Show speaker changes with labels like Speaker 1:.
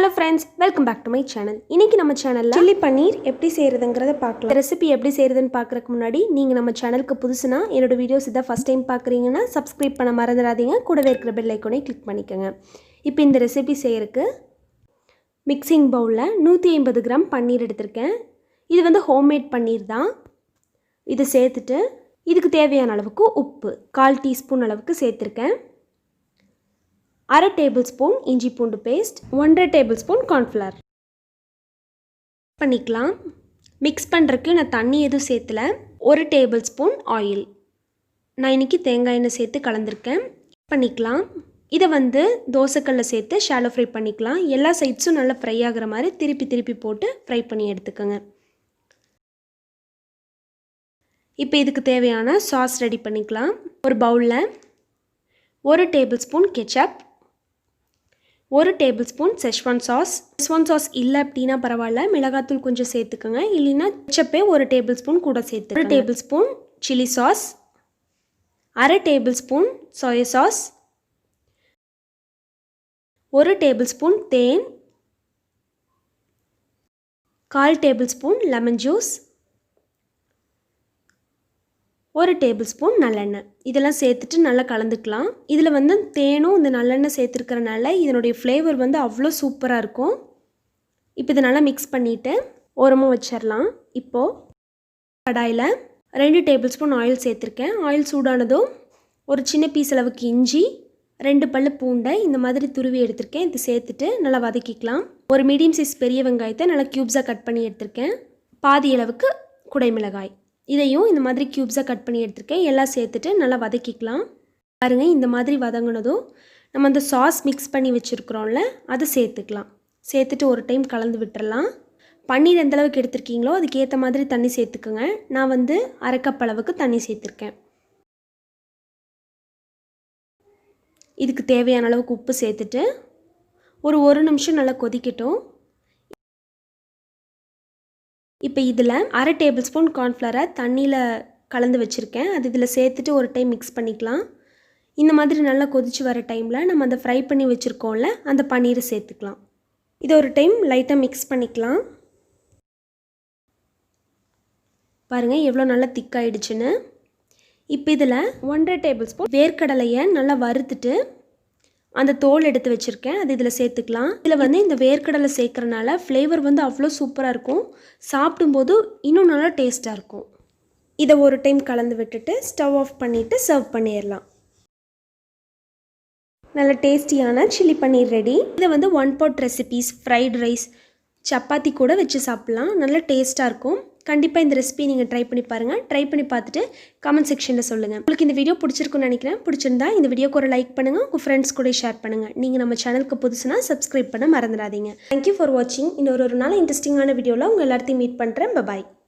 Speaker 1: Hello friends, welcome back to my channel. இன்னைக்கு நம்ம சேனல்ல chilli paneer எப்படி செய்யறதுங்கறத பார்க்கலாம். ரெசிபி எப்படி செய்யறதுன்னு பார்க்கறதுக்கு முன்னாடி நீங்க நம்ம சேனலுக்கு புதுசுனா என்னோட வீடியோஸ் இத ஃபர்ஸ்ட் டைம் பார்க்கறீங்கன்னா subscribe பண்ண மறந்துடாதீங்க. கூடவே இருக்கிற பெல் ஐகானை கிளிக் பண்ணிக்கங்க. இப்போ இந்த ரெசிபி செய்யறதுக்கு மிக்சிங் பவுல்ல 150 கிராம் பன்னீர் எடுத்துர்க்கேன். இது வந்து ஹோம்மேட் பன்னீர் தான். இத சேர்த்துட்டு இதுக்கு தேவையான அளவுக்கு உப்பு 1/4 டீஸ்பூன் அளவுக்கு சேர்த்திருக்கேன். 1/2 டேபிள்ஸ்பூன் இஞ்சி பூண்டு பேஸ்ட் 1/2 டேபிள்ஸ்பூன் கார்ன்ஃப்ளவர் பண்ணிக்கலாம். மிக்ஸ் பண்ணுறதுக்கு நான் தண்ணி எதுவும் சேர்த்துல 1 டேபிள்ஸ்பூன் ஆயில் நான் இன்னைக்கு தேங்காய் எண்ணெய் சேர்த்து கலந்துருக்கேன் பண்ணிக்கலாம். இதை வந்து தோசைக்கல்ல சேர்த்து ஷாலோ ஃப்ரை பண்ணிக்கலாம். எல்லா சைட்ஸும் நல்லா ஃப்ரை ஆகிற மாதிரி திருப்பி போட்டு ஃப்ரை பண்ணி எடுத்துக்கோங்க. இப்போ இதுக்கு தேவையான சாஸ் ரெடி பண்ணிக்கலாம். ஒரு பவுலில் 1 tablespoon ketchup 1 tablespoon Schezwan sauce இல்லை அப்படின்னா பரவாயில்ல, மிளகாத்தூள் கொஞ்சம் சேர்த்துக்கோங்க. இல்லைன்னா கெச்சப்பே 1 டேபிள்ஸ்பூன் கூட சேர்த்து 1 tablespoon chilli sauce 1/2 tablespoon soya sauce 1 tablespoon தேன் 1/4 டேபிள்ஸ்பூன் லெமன் ஜூஸ் 1 டேபிள்ஸ்பூன் நல்லெண்ணெய் இதெல்லாம் சேர்த்துட்டு நல்லா கலந்துக்கலாம். இதில் வந்து தேனும் இந்த நல்லெண்ணெய் சேர்த்துருக்கறனால இதனுடைய ஃப்ளேவர் வந்து அவ்வளோ சூப்பராக இருக்கும். இப்போ இதை நல்லா மிக்ஸ் பண்ணிவிட்டு ஓரமாக வச்சிடலாம். இப்போது கடாயில் 2 டேபிள்ஸ்பூன் ஆயில் சேர்த்துருக்கேன். ஆயில் சூடானதும் ஒரு சின்ன பீஸ் அளவுக்கு இஞ்சி 2 பல்லு பூண்டை இந்த மாதிரி துருவி எடுத்திருக்கேன். இது சேர்த்துட்டு நல்லா வதக்கிக்கலாம். ஒரு மீடியம் சைஸ் பெரிய வெங்காயத்தை நல்லா க்யூப்ஸாக கட் பண்ணி எடுத்திருக்கேன். பாதி அளவுக்கு குடைமிளகாய் இதையும் இந்த மாதிரி க்யூப்ஸாக கட் பண்ணி எடுத்திருக்கேன். எல்லாம் சேர்த்துட்டு நல்லா வதக்கிக்கலாம். பாருங்கள், இந்த மாதிரி வதங்கினதும் நம்ம அந்த சாஸ் மிக்ஸ் பண்ணி வச்சுருக்குறோம்ல அதை சேர்த்துக்கலாம். சேர்த்துட்டு ஒரு டைம் கலந்து விட்டுறலாம். பன்னீர் எந்த அளவுக்கு எடுத்திருக்கீங்களோ அதுக்கேற்ற மாதிரி தண்ணி சேர்த்துக்குங்க. நான் வந்து 1/2 கப் அளவுக்கு தண்ணி சேர்த்துருக்கேன். இதுக்கு தேவையான அளவுக்கு உப்பு சேர்த்துட்டு ஒரு நிமிஷம் நல்லா கொதிக்கட்டும். இப்போ இதில் 1/2 டேபிள்ஸ்பூன் கார்ன்ஃப்ளவரை தண்ணியில் கலந்து வச்சுருக்கேன். அது இதில் சேர்த்துட்டு ஒரு டைம் மிக்ஸ் பண்ணிக்கலாம். இந்த மாதிரி நல்லா கொதித்து வர டைமில் நம்ம அந்த ஃப்ரை பண்ணி வச்சுருக்கோம்ல அந்த பன்னீரை சேர்த்துக்கலாம். இதை ஒரு டைம் லைட்டாக மிக்ஸ் பண்ணிக்கலாம். பாருங்கள் எவ்வளோ நல்லா திக்காயிடுச்சுன்னு. இப்போ இதில் 1/2 டேபிள்ஸ்பூன் வேர்க்கடலையை நல்லா வறுத்துட்டு அந்த தோல் எடுத்து வச்சுருக்கேன். அது இதில் சேர்த்துக்கலாம். இதில் வந்து இந்த வேர்க்கடலை சேர்க்குறனால ஃப்ளேவர் வந்து அவ்வளோ சூப்பராக இருக்கும். சாப்பிடும்போது இன்னும் நல்லா டேஸ்ட்டாக இருக்கும். இதை ஒரு டைம் கலந்து விட்டுட்டு ஸ்டவ் ஆஃப் பண்ணிவிட்டு சர்வ் பண்ணிடலாம். நல்ல டேஸ்டியான சில்லி பன்னீர் ரெடி. இதை வந்து 1 pot recipes fried rice chapati கூட வச்சு சாப்பிட்லாம். நல்ல டேஸ்ட்டாக இருக்கும். கண்டிப்பாக இந்த ரெசிபி நீங்கள் ட்ரை பண்ணி பாருங்கள். ட்ரை பண்ணி பார்த்துட்டு கமெண்ட் செக்ஷனில் சொல்லுங்கள். உங்களுக்கு இந்த வீடியோ பிடிச்சிருக்குன்னு நினைக்கிறேன். பிடிச்சிருந்தா இந்த வீடியோக்கு ஒரு லைக் பண்ணுங்கள். உங்கள் ஃப்ரெண்ட்ஸ் கூட ஷேர் பண்ணுங்கள். நீங்கள் நம்ம சேனலுக்கு புதுசுனா சப்ஸ்கிரைப் பண்ண மறந்துடாதீங்க. தேங்க்யூ ஃபார் வாட்சிங். இன்னொரு நாள் இன்ட்ரெஸ்டிங்கான வீடியோவில் உங்கள் எல்லாத்தையும் மீட் பண்ணுறேன். பாய்.